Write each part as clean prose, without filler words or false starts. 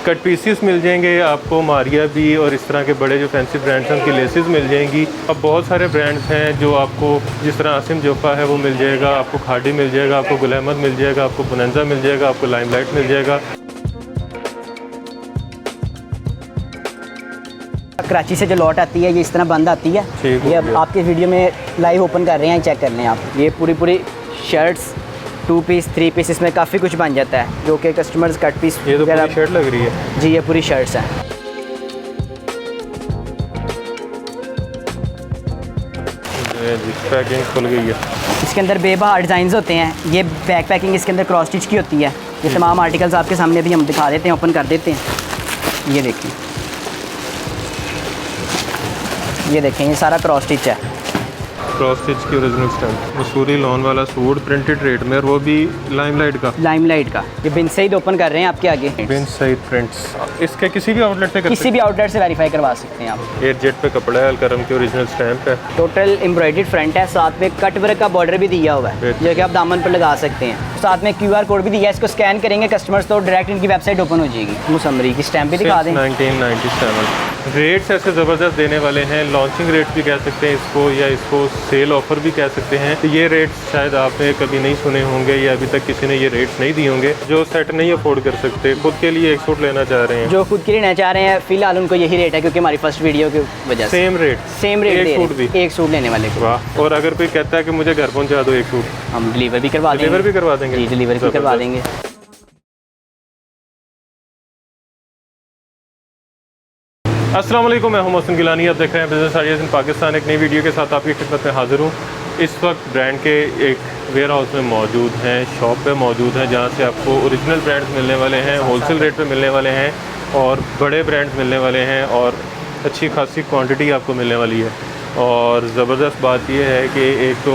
Cut pieces मिल जाएंगे आपको, मारिया भी और इस तरह के बड़े जो फैंसी ब्रांड्स हैं उनकी लेसेस मिल जाएंगी। अब बहुत सारे ब्रांड्स हैं जो आपको, जिस तरह आसिम जोफ़ा है वो मिल जाएगा आपको, खाड़ी मिल जाएगा आपको, गुल अहमद मिल जाएगा आपको, बोनंजा मिल जाएगा आपको, लाइमलाइट मिल जाएगा। कराची से जो लॉट आती है ये इस तरह बंद आती है। ये अब आपके वीडियो में लाइव ओपन कर रहे हैं, चेक कर लें आप। ये पूरी शर्ट्स 2 पीस 3 पीस इसमें काफ़ी कुछ बन जाता है जो कि कस्टमर्स कट पीस। ये तो पूरी शर्ट लग रही है जी, ये पूरी शर्ट्स हैं। पैकिंग खुल गई है। इसके अंदर बेबहा डिज़ाइन होते हैं। ये बैक पैकिंग इसके अंदर क्रॉस स्टिच की होती है। ये तमाम आर्टिकल्स आपके सामने भी हम दिखा देते हैं, ओपन कर देते हैं। ये देखें ये सारा क्रॉस स्टिच है। क्रॉस स्टिच की ओरिजिनल स्टैम्प, मसूरी लॉन वाला सूट प्रिंटेड रेट में, और वो भी लाइमलाइट का। ये बिन सईद ओपन कर रहे हैं आपके आगे। बिन सईद प्रिंट्स, इसके किसी भी आउटलेट से वेरीफाई करवा सकते हैं आप। एयर जेट पे कपड़ा है, अलकरम की ओरिजिनल स्टैम्प है। टोटल एम्ब्रॉयडर्ड फ्रंट है, साथ में कट वर्क का बॉर्डर भी दिया हुआ है जो कि आप दामन पर लगा सकते हैं। साथ में QR कोड भी दिया है, इसको स्कैन करेंगे कस्टमर्स तो डायरेक्ट इनकी वेबसाइट ओपन हो जाएगी। मुसम्मरी की स्टैम्प भी दिखा दें। 1997 रेट्स ऐसे ज़बरदस्त देने वाले हैं, लॉन्चिंग रेट भी कह सकते हैं इसको, या इसको सेल ऑफर भी कह सकते हैं। तो ये रेट्स शायद आपने कभी नहीं सुने होंगे या अभी तक किसी ने ये रेट्स नहीं दिए होंगे। जो सेट नहीं अफोर्ड कर सकते, खुद के लिए एक सूट लेना चाह रहे हैं, जो खुद के लिए लेना चाह रहे हैं, फिलहाल उनको यही रेट है क्योंकि हमारी फर्स्ट वीडियो की वजह से सेम रेट एक सूट लेने वाले को। वाह। और अगर कोई कहता है कि मुझे घर पहुँचा दो एक सूट, हम डिलीवर भी करवा देंगे। डिलीवर भी करवा देंगे। अस्सलाम वालेकुम, मैं हूं मोहसिन गिलानी। आप देख रहे हैं बिज़नेस आइडियाज़ इन पाकिस्तान। एक नई वीडियो के साथ आपकी खिदमत में हाज़िर हूं। इस वक्त ब्रांड के एक वेयर हाउस में मौजूद हैं, शॉप पे मौजूद हैं, जहां से आपको ओरिजिनल ब्रांड्स मिलने वाले हैं, होलसेल रेट पे मिलने वाले हैं, और बड़े ब्रांड्स मिलने वाले हैं, और अच्छी खासी क्वान्टिटी आपको मिलने वाली है। और ज़बरदस्त बात यह है कि एक तो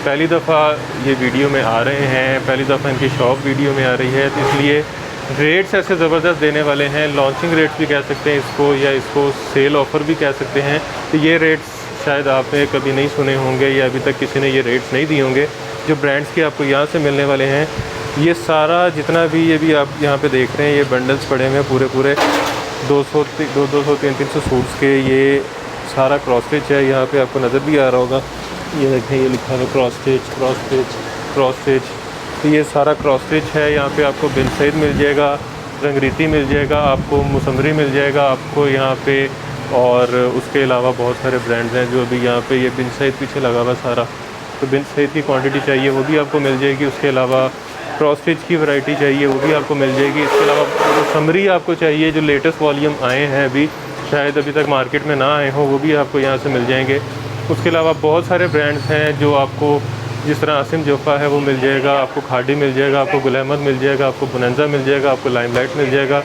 पहली दफ़ा ये वीडियो में आ रहे हैं, पहली दफ़ा इनकी शॉप वीडियो में आ रही है, तो इसलिए रेट्स ऐसे ज़बरदस्त देने वाले हैं। लॉन्चिंग रेट्स भी कह सकते हैं इसको, या इसको सेल ऑफ़र भी कह सकते हैं। तो ये रेट्स शायद आपने कभी नहीं सुने होंगे या अभी तक किसी ने ये रेट्स नहीं दिए होंगे जो ब्रांड्स के आपको यहाँ से मिलने वाले हैं। ये सारा जितना भी ये भी आप यहाँ पे देख रहे हैं, ये बंडल्स पड़े हुए हैं पूरे 200-300 सूट्स के। ये सारा क्रॉस स्टिच है, यहाँ पे आपको नज़र भी आ रहा होगा। ये देखें, ये लिखा है क्रॉस स्टिच। तो ये सारा क्रॉस स्टिच है। यहाँ पे आपको बिन सईद मिल जाएगा, रंगरीती मिल जाएगा, आपको मुसम्मरी मिल जाएगा आपको यहाँ पे, और उसके अलावा बहुत सारे ब्रांड्स हैं जो अभी यहाँ पे, ये बिन सईद पीछे लगा हुआ सारा, तो बिन सईद की क्वांटिटी चाहिए वो भी आपको मिल जाएगी। उसके अलावा क्रॉस स्टिच की वैरायटी चाहिए वो भी आपको मिल जाएगी। इसके अलावा मुसम्मरी आपको चाहिए, जो लेटेस्ट वॉल्यूम आए हैं अभी, शायद अभी तक मार्केट में ना आए हों, वो भी आपको यहाँ से मिल जाएंगे। उसके अलावा बहुत सारे ब्रांड्स हैं जो आपको, जिस तरह आसिम जोफ़ा है वो मिल जाएगा आपको, खाड़ी मिल जाएगा आपको, गुल अहमद मिल जाएगा आपको, बोनंजा मिल जाएगा आपको, लाइमलाइट मिल जाएगा,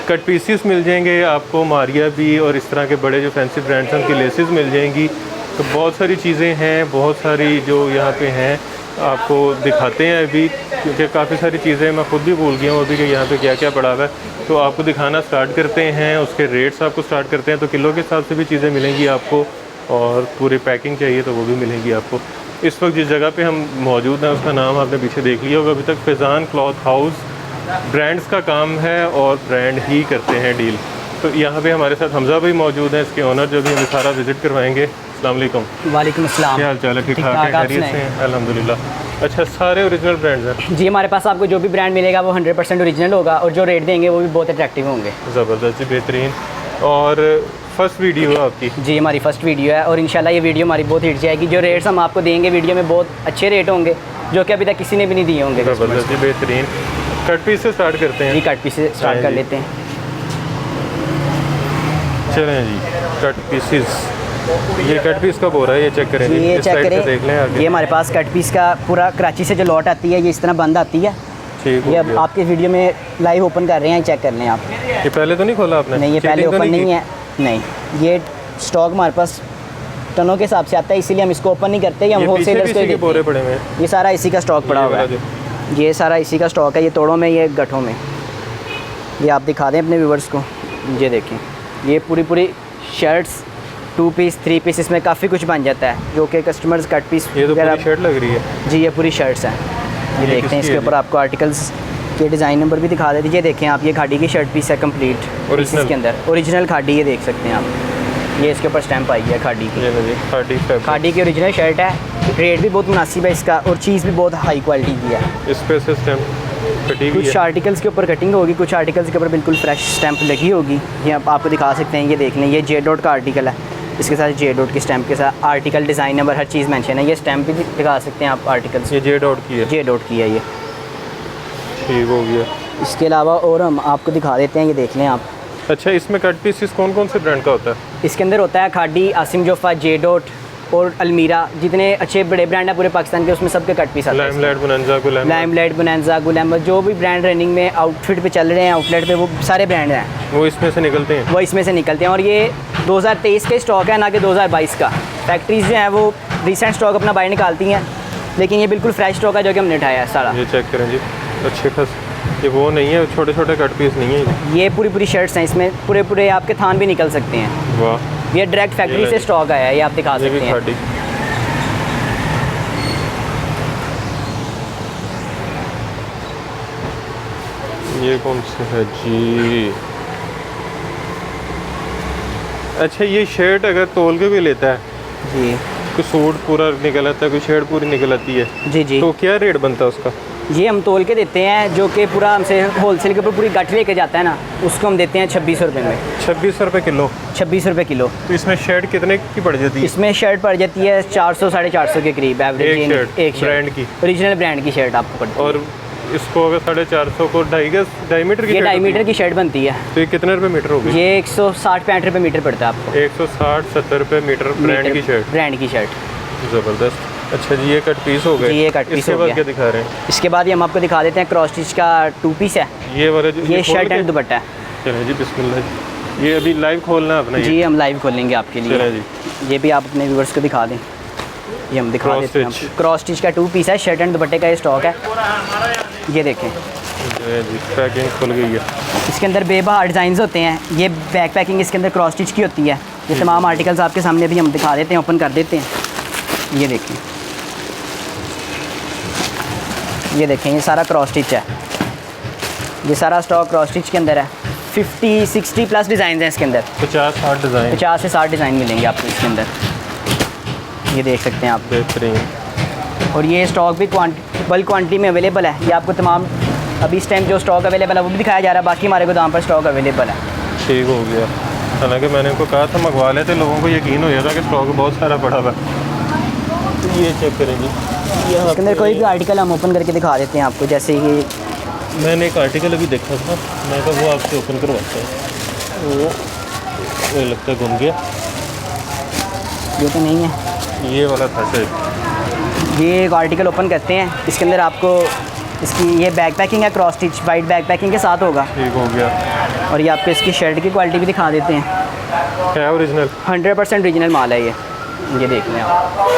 कट पीसीस मिल जाएंगे आपको, मारिया भी और इस तरह के बड़े जो फैंसी ब्रांड्स हैं उनकी लेसेस मिल जाएंगी। तो बहुत सारी चीज़ें हैं, बहुत सारी जो यहाँ पे हैं आपको दिखाते हैं अभी, क्योंकि काफ़ी सारी चीज़ें मैं ख़ुद भी भूल गया हूँ अभी कि यहाँ पे क्या क्या पड़ा हुआ है। तो आपको दिखाना स्टार्ट करते हैं, उसके रेट्स आपको स्टार्ट करते हैं। तो किलो के हिसाब से भी चीज़ें मिलेंगी आपको, और पूरी पैकिंग चाहिए तो वो भी मिलेंगी आपको। इस वक्त जिस जगह पे हम मौजूद हैं उसका नाम आपने पीछे देख लिया होगा अभी तक, फैज़ान क्लॉथ हाउस। ब्रांड्स का काम है और ब्रांड ही करते हैं डील। तो यहाँ पे हमारे साथ हमज़ा भाई मौजूद हैं, इसके ओनर, जो भी हमें सारा विज़िट करवाएंगे। अस्सलाम वालेकुम। वालेकुम अस्सलाम। क्या हाल चाल है? ठीक ठाक है, खैरियत से हैं? अल्हम्दुलिल्लाह। अच्छा, सारे ओरिजिनल ब्रांड्स हैं जी हमारे पास। आपको जो भी ब्रांड मिलेगा वो 100% ओरिजिनल होगा, और जो रेट देंगे वो भी बहुत अट्रैक्टिव होंगे। ज़बरदस्त जी, बेहतरीन। और फर्स्ट वीडियो है आपकी? जी, हमारी फ़र्स्ट वीडियो है, और इंशाल्लाह ये वीडियो हमारी बहुत हिट जाएगी। जो रेट्स हम आपको देंगे वीडियो में बहुत अच्छे रेट होंगे जो कि अभी तक किसी ने भी नहीं दिए होंगे। ज़बरदस्त जी, बेहतरीन। कट पीस से स्टार्ट करते हैं। जी, कट पीस से स्टार्ट कर लेते हैं। चलें जी, कट पीसेस। ये कट पीस कब हो रहा है? ये चेक करें, ये चेक करें, देख लें आगे। ये हमारे पास कट पीस का पूरा कराची से जो लॉट आती है ये इस तरह बंद आती है। ठीक, ये अब आपके वीडियो में लाइव ओपन कर रहे हैं, चेक कर लें आप। ये पहले तो नहीं खोला आपने? नहीं, ये पहले ओपन नहीं है। नहीं, ये स्टॉक हमारे पास टनों के हिसाब से आता है, इसीलिए हम इसको ओपन नहीं करते। हम होलसेलर्स को देते बोरे पड़े हुए हैं। ये सारा इसी का स्टॉक पड़ा हुआ है। ये सारा इसी का स्टॉक है, ये तोड़ों में, ये गठों में। ये आप दिखा दें अपने व्यूवर्स को। ये देखें, ये पूरी शर्ट्स 2 पीस 3 पीस इसमें काफ़ी कुछ बन जाता है जो कि कस्टमर्स कट पीस। ये तो पूरी शर्ट लग रही है। जी, ये पूरी शर्ट्स हैं। ये देखते हैं, इसके ऊपर आपको आर्टिकल्स ये डिज़ाइन नंबर भी दिखा देते। ये देखें आप, ये खाड़ी की शर्ट पीस है कंप्लीट Original? इसके अंदर ओरिजिनल खाड़ी, ये देख सकते हैं आप, ये इसके ऊपर स्टैंप आई है खाड़ी की। ये ना जी खाड़ी फैब्रिक, खाड़ी की ओरिजिनल शर्ट है, रेट भी बहुत मुनासिब है इसका और चीज़ भी बहुत हाई क्वालिटी की है। इस पे से स्टैम्प कटी हुई कुछ है। आर्टिकल्स के ऊपर कटिंग होगी, कुछ आर्टिकल्स के ऊपर बिल्कुल फ्रेश स्टैंप लगी होगी। ये आप आपको दिखा सकते हैं, ये देख लें, ये जे डॉट का आर्टिकल है, इसके साथ जे डॉट की स्टैंप के साथ आर्टिकल डिज़ाइन नंबर हर चीज़ मेंशन है। ये स्टैंप भी दिखा सकते हैं आप आर्टिकल्स, ये जे डॉट की है, जे डॉट की है ये। ठीक हो गया। इसके अलावा और हम आपको दिखा देते हैं, ये देख लें आप। अच्छा, इसमें कट पीसेस कौन कौन से ब्रांड का होता है? इसके अंदर होता है खाड़ी, आसिम जोफा, जे डॉट और अलमीरा, जितने अच्छे बड़े ब्रांड हैं पूरे पाकिस्तान के, उसमें सबके कट पीस आते हैं। लाइमलाइट, बोनांजा, गुलैम, लाइमलाइट, बोनांजा, गुलैम, जो भी ब्रांड रनिंग में आउटफिट पे चल रहे हैं, आउटलेट पे, वो सारे ब्रांड हैं, वो इसमें से निकलते हैं। वो इसमें से निकलते हैं। और ये 2023 का स्टॉक है, ना कि 2022 का। फैक्ट्रीज़ जो हैं वो रिसेंट स्टॉक अपना बाहर निकालती हैं, लेकिन ये बिल्कुल फ्रेश स्टॉक है जो कि हमने उठाया है सारा। ये चेक करें जी, अच्छे खास, ये वो नहीं है, छोटे छोटे कट पीस नहीं है। ये पूरी पूरी शर्ट्स हैं, इसमें पूरे पूरे आपके थान भी निकल सकते हैं। वाह, ये डायरेक्ट फैक्ट्री से स्टॉक आया है, ये आप दिखा ये भी सकते हैं। खाड़ी। ये कौन सी है जी? अच्छा, ये शर्ट अगर तोल के भी लेता है, जी कोई सूट पूरा निकल आता है, कोई शर्ट पूरी निकल आती है, जी जी, तो क्या रेट बनता है उसका? ये हम तोल के देते हैं, जो कि पूरा हमसे होलसेल के ऊपर पूरी गठ लेके जाता है ना, उसको हम देते हैं 2600 रुपये में। 2600 रुपये किलो। 26 रुपये किलो। तो इसमें शर्ट कितने की पड़ जाती है? इसमें शर्ट पड़ जाती है 400 450 के करीब एवरेज। एक शर्ट, एक ब्रांड की, ओरिजिनल ब्रांड की शर्ट आपको पड़ती है। और इसको अगर 450 को 2.5 मीटर की ये शर्ट 2.5 मीटर होती की शर्ट बनती है। है, तो ये कितने रुपए मीटर होगी? ये 160-65 रुपये मीटर पड़ता है आपको। 160-70 रुपये मीटर ब्रांड की शर्ट। ब्रांड की शर्ट। ज़बरदस्त। अच्छा जी, ये कट पीस हो गए। जी, ये कट पीस इसके हो बाद गया। क्या दिखा रहे हैं? इसके बाद ये हम आपको दिखा देते हैं क्रॉस स्टिच का 2 पीस है। ये वाला जो ये खोल शर्ट के? एंड दुपट्टा है। चलें जी, बिस्मिल्लाह। ये अभी लाइव खोलना है अपना? जी, हम लाइव खोलेंगे आपके लिए। चलें जी। ये भी आप अपने व्यूअर्स को दिखा दें, ये हम दिखा क्रॉस देते हैं। स्टिच। क्रॉस स्टिच का 2 पीस है, शर्ट एंड दुपट्टे का ये स्टॉक है। ये देखें, ये जी पैकिंग खुल गई है। इसके अंदर बेबहार डिज़ाइंस होते हैं। ये बैक पैकिंग इसके अंदर क्रॉस स्टिच की होती है। ये तमाम आर्टिकल्स आपके सामने भी हम दिखा देते हैं, ओपन कर देते हैं। ये देखें, ये देखें, ये सारा क्रॉस स्टिच है। ये सारा स्टॉक क्रॉस स्टिच के अंदर है। 50-60 प्लस डिज़ाइन हैं इसके अंदर। 50-60 डिज़ाइन, 50 से 60 डिज़ाइन मिलेंगे आपको इसके अंदर। ये देख सकते हैं आप। बेहतरीन। और ये स्टॉक भी बल्क क्वांटिटी में अवेलेबल है। ये आपको तमाम अभी इस टाइम जो स्टॉक अवेलेबल है वो भी दिखाया जा रहा है, बाकी हमारे गोदाम पर स्टॉक अवेलेबल है। ठीक हो गया। हालांकि मैंने उनको कहा था मंगवा लेते, लोगों को यकीन हो जाता कि स्टॉक बहुत सारा पड़ा हुआ है। तो ये चेक करें जी, इसके अंदर कोई भी आर्टिकल हम ओपन करके दिखा देते हैं आपको। जैसे कि मैंने एक आर्टिकल अभी देखा था, मैं कहा वो आपसे ओपन करवाता है। वो लगता है गुम गया। ये तो नहीं है, ये वाला था शायद। ये एक आर्टिकल ओपन करते हैं। इसके अंदर आपको इसकी ये बैक पैकिंग है, cross stitch white back packing के साथ होगा। ठीक हो गया। और ये आपको इसकी शर्ट की क्वालिटी भी दिखा देते हैं। है ओरिजिनल? 100% ओरिजिनल माल है ये देख लें आप।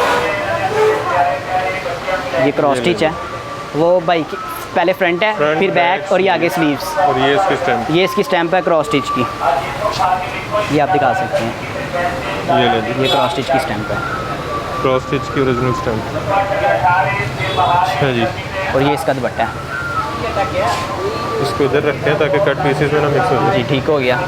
ये क्रॉस स्टिच है, वो बाइक पहले फ्रंट है, फ्रंट, फिर बैक बैक, और ये आगे स्लीव्स। और ये इसकी स्टैम्प। ये इसकी स्टैम्प है क्रॉस स्टिच की, ये आप दिखा सकते हैं। ये ले जी, ये क्रॉस स्टिच की स्टैम्प है। क्रॉस स्टिच की ओरिजिनल स्टैम्प। अच्छा जी, और ये इसका दुपट्टा है। इसको इधर रखते हैं ताकि कट पीसेस में ना मिक्स हो जाए। जी, ठीक हो गया।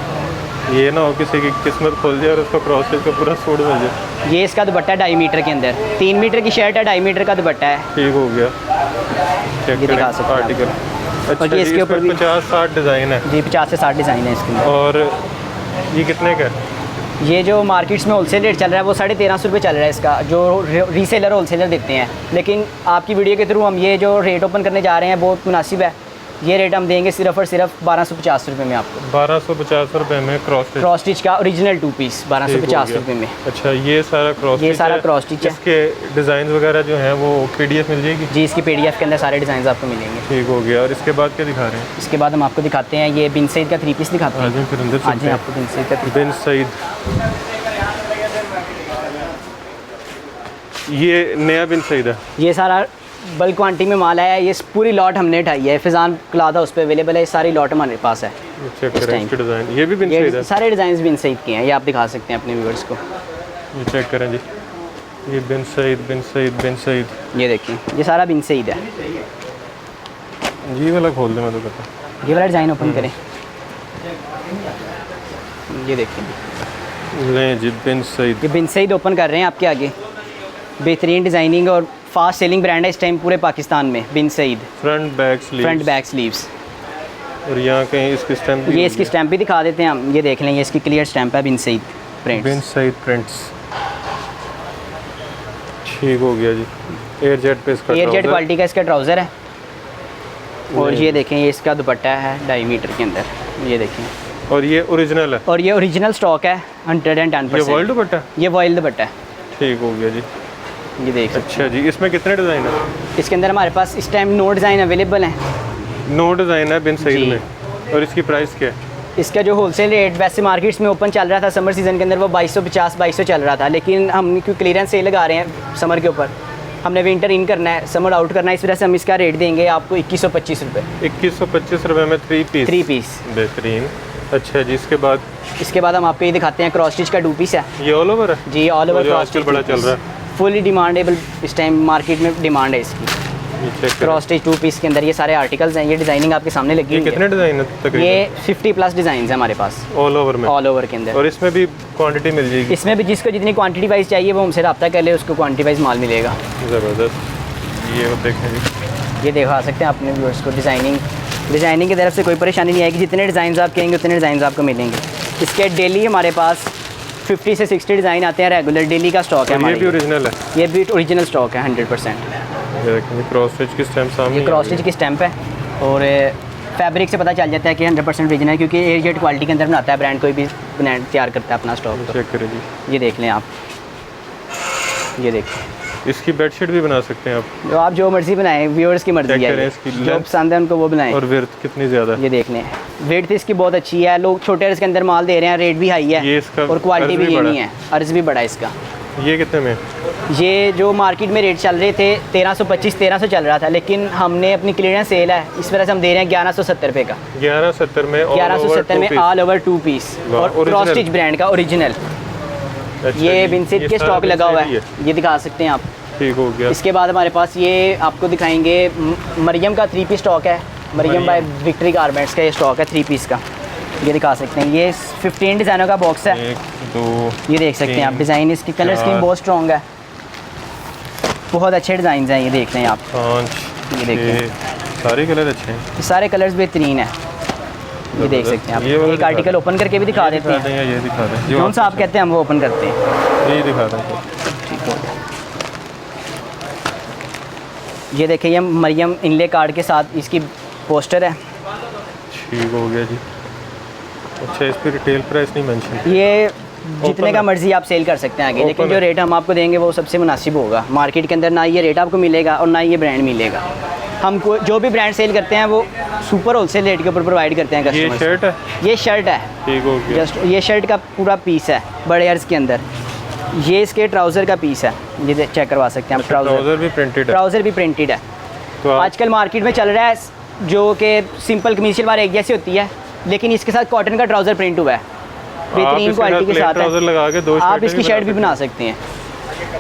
ये ना हो किसी की किस्मत खुल जाए और उसको क्रॉस स्टिच का पूरा सूट मिल जाए। ये इसका दुपट्टा 2.5 मीटर के अंदर, 3 मीटर की शर्ट है, 2.5 मीटर का दुपट्टा है। ठीक हो गया। चेक ये दिखा करें सकते हैं आप। आर्टिकल। अच्छा और ये जी, इसके इस ऊपर पर भी 50-60 डिज़ाइन है। जी, 50 से 60 डिज़ाइन है इसके अंदर। और ये कितने का है? ये जो मार्केट्स में होलसेल रेट चल रहा है वो 1350 रुपये चल रहा है इसका, जो रीसेलर होलसेलर देते हैं। लेकिन आपकी वीडियो के थ्रू हम ये जो रेट ओपन करने जा रहे हैं बहुत मुनासिब है। ये रेट हम देंगे सिर्फ और सिर्फ 1250 रुपये में आपको। 1250 रुपये में क्रॉस स्टिच। क्रॉस स्टिच का ओरिजिनल 2 पीस 1250 रुपये में। अच्छा, ये सारा क्रॉस ये स्टिच सारा है। क्रॉस स्टिच है। इसके डिज़ाइन वगैरह जो हैं वो PDF मिल जाएगी? जी, इसकी PDF के अंदर सारे डिज़ाइन आपको मिलेंगे। ठीक हो गया। और इसके बाद क्या दिखा रहे हैं? इसके बाद हम आपको दिखाते हैं ये बिन सईद का 3 पीस दिखाते हैं। आज फिर अंदर आज चलते हैं। आपको बिन सईद का 3 बिन सईद, ये नया बिन सईद है। ये सारा बल्क क्वांटिटी में माल आया है। ये पूरी लॉट हमने उठाई है, फिजान क्लादा उस पर अवेलेबल है। सारी लॉट हमारे पास है। चेक इस करें टाइम। इसके डिज़ाइन। ये भी बिन सईद ये है? सारे डिज़ाइन बिन सईद के हैं, ये आप दिखा सकते हैं अपने व्यूअर्स को। ये चेक करें जी, ये बिन सईद, बिन सईद, बिन सईद। ये देखिए, ये सारा बिन सईद है। जी वाला खोल दे, मैं तो कहता ये वाला डिज़ाइन ओपन करें, ये देखिए लें जी बिन सईद। ये बिन सईद ओपन कर रहे हैं आपके आगे। बेहतरीन डिज़ाइनिंग और फास्ट सेलिंग ब्रांड है इस टाइम पूरे पाकिस्तान में, Bin Saeed. Front back sleeve, front back sleeves. और यहाँ कहीं इसकी स्टैम्प भी ये होगी। इसकी स्टैम्प भी दिखा देते हैं हम, ये देख लें, ये इसकी क्लियर स्टैम्प है बिन सईद प्रिंट्स। बिन सईद प्रिंट्स। ठीक हो गया जी। एयर जेट पे इसका एयर जेट trouser। क्वालिटी का इसका ट्राउज़र है। और ये देखें, ये इसका दुपट्टा है 2.5 मीटर के अंदर, ये देखें। और ये ओरिजिनल है, और ये ओरिजिनल स्टॉक है 110%। ये वर्ल्ड दुपट्टा। ये वॉयल दुपट्टा है, ठीक हो गया जी। ये देख सकते अच्छा जी, इसमें कितने डिज़ाइन है? हैं। इसके अंदर हमारे पास इस टाइम 9 डिज़ाइन अवेलेबल हैं। 9 डिज़ाइन है बिन सईद जी। में। और इसकी प्राइस क्या है? इसका जो होलसेल रेट वैसे मार्केट्स में ओपन चल रहा था समर सीज़न के अंदर, वो 2250-2200 चल रहा था, लेकिन हम क्योंकि क्लियरेंस सेल लगा रहे हैं समर के ऊपर, हमने विंटर इन करना है, समर आउट करना है, इस वजह से हम इसका रेट देंगे आपको 2125 रुपये। 2125 रुपये में 3 पीस। बेहतरीन। अच्छा जी, इसके बाद इसके बाद हम आपको ये दिखाते हैं, क्रॉस स्टिच का 2 पीस है ये ऑल ओवर है जी, ऑल ओवर जो क्रॉस आजकल स्टिच बड़ा चल रहा है। फुली डिमांडेबल, इस टाइम मार्केट में डिमांड है इसकी। ये चेक करें। क्रॉस स्टिच 2 पीस के अंदर ये सारे आर्टिकल्स हैं, ये डिज़ाइनिंग आपके सामने लगी ये हुई कितने है। डिज़ाइन है तकरीबन? ये 50+ डिज़ाइन है हमारे पास ऑल ओवर में। ऑल ओवर के अंदर। और इसमें भी क्वांटिटी मिल जाएगी? इसमें भी जिसको जितनी क्वांटिटी वाइज चाहिए वो हमसे रब्ता कर ले, उसको क्वांटिटी वाइज माल मिलेगा। ज़बरदस्त। ये देखें जी, ये दिखा सकते हैं अपने व्यूअर्स को। डिज़ाइनिंग की तरफ से कोई परेशानी नहीं आएगी, जितने डिज़ाइन आप कहेंगे उतने डिज़ाइन आपको मिलेंगे। इसके डेली हमारे पास 50 से 60 डिज़ाइन आते हैं रेगुलर, डेली का स्टॉक है ये हमारे। भी ओरिजिनल है? ये भी ओरिजिनल स्टॉक है 100%। ये देखें, क्रॉस स्टिच की स्टैम्प सामने। ये क्रॉस स्टिच की स्टैम्प है और फैब्रिक से पता चल जाता है कि 100% ओरिजिनल है, क्योंकि एयर जेट क्वालिटी के अंदर बनाता है ब्रांड, कोई भी ब्रांड तैयार करता है अपना स्टॉक। चेक करें जी, ये देख लें आप, ये देखिए। इसकी बेडशीट भी बना सकते हैं आप। जो आप जो मर्जी बनाएं, व्यूअर्स की मर्जी चेक है, करें ये। इसकी जो length पसंद है उनको वो बनाएं। और विर्थ कितनी ज़्यादा है? ये देख लें, वेट इसकी बहुत अच्छी है, लोग छोटे अर्ज के अंदर माल दे रहे हैं, रेट भी हाई है ये इसका और क्वालिटी अर्ज भी भी ये बड़ा नहीं है, अर्ज भी बड़ा है इसका। ये कितने में? ये जो मार्केट में रेट चल रहे थे 1325-1300 चल रहा था, लेकिन हमने अपनी क्लियरेंस सेल है इस वजह से हम दे रहे हैं 1170 रुपये का। 1170 में 1170 में ऑल ओवर 2 पीस वाह, और क्रॉस original। स्टिच ब्रांड का ओरिजिनल। अच्छा ये जी, बिनसेट ये के सारा स्टॉक लगा हुआ बिनसेट है, ही ये दिखा सकते हैं आप। ठीक हो गया। इसके बाद हमारे पास ये आपको दिखाएंगे मरियम का 3 पीस स्टॉक है, मरियम बाय विक्ट्री गारमेंट्स का ये स्टॉक है 3 पीस का, ये दिखा सकते हैं। ये 15 डिज़ाइनों का बॉक्स है, 1 2 ये देख सकते हैं आप। 3 डिज़ाइन इसकी कलर स्कीम 4 बहुत स्ट्रॉन्ग है, बहुत अच्छे डिज़ाइन हैं, ये देख लें आप। 5 ये देखिए। 6 सारे कलर अच्छे हैं। ये सारे कलर्स बेहतरीन है, ये देख सकते हैं ये आप। वाला एक दिखा आर्टिकल दें। ओपन करके भी दिखा देते हैं, या ये दिखा दें कौन सा आप कहते हैं हम वो ओपन करते हैं। ये दिखा दें। ठीक हो गया। ये देखिए, ये मरियम इनले कार्ड के साथ इसकी पोस्टर है। ठीक हो गया जी। अच्छा, इस पर रिटेल प्राइस नहीं मेंशन? ये जितने Open का है। मर्जी आप सेल कर सकते हैं आगे, लेकिन Open जो है। रेट हम आपको देंगे वो सबसे मुनासिब होगा। मार्केट के अंदर ना ये रेट आपको मिलेगा और ना ये ब्रांड मिलेगा। हमको जो भी ब्रांड सेल करते हैं वो सुपर होलसेल रेट के ऊपर प्रोवाइड करते हैं ये कस्टमर। शर्ट है? ये शर्ट है, ठीक हो गया। जस्ट ये शर्ट का पूरा पीस है बड़े अर्ज के अंदर। ये इसके ट्राउज़र का पीस है, ये चेक करवा सकते हैं आप। ट्राउज़र भी प्रिंटेड है? ट्राउज़र भी प्रिंटेड है। तो आप आजकल मार्केट में चल रहा है जो कि सिंपल कमीज शलवार एक जैसी होती है, लेकिन इसके साथ कॉटन का ट्राउज़र प्रिंट हुआ है, बेहतरीन क्वालिटी के साथ ट्राउज़र लगा के 2 आप इसकी शर्ट भी बना सकते हैं।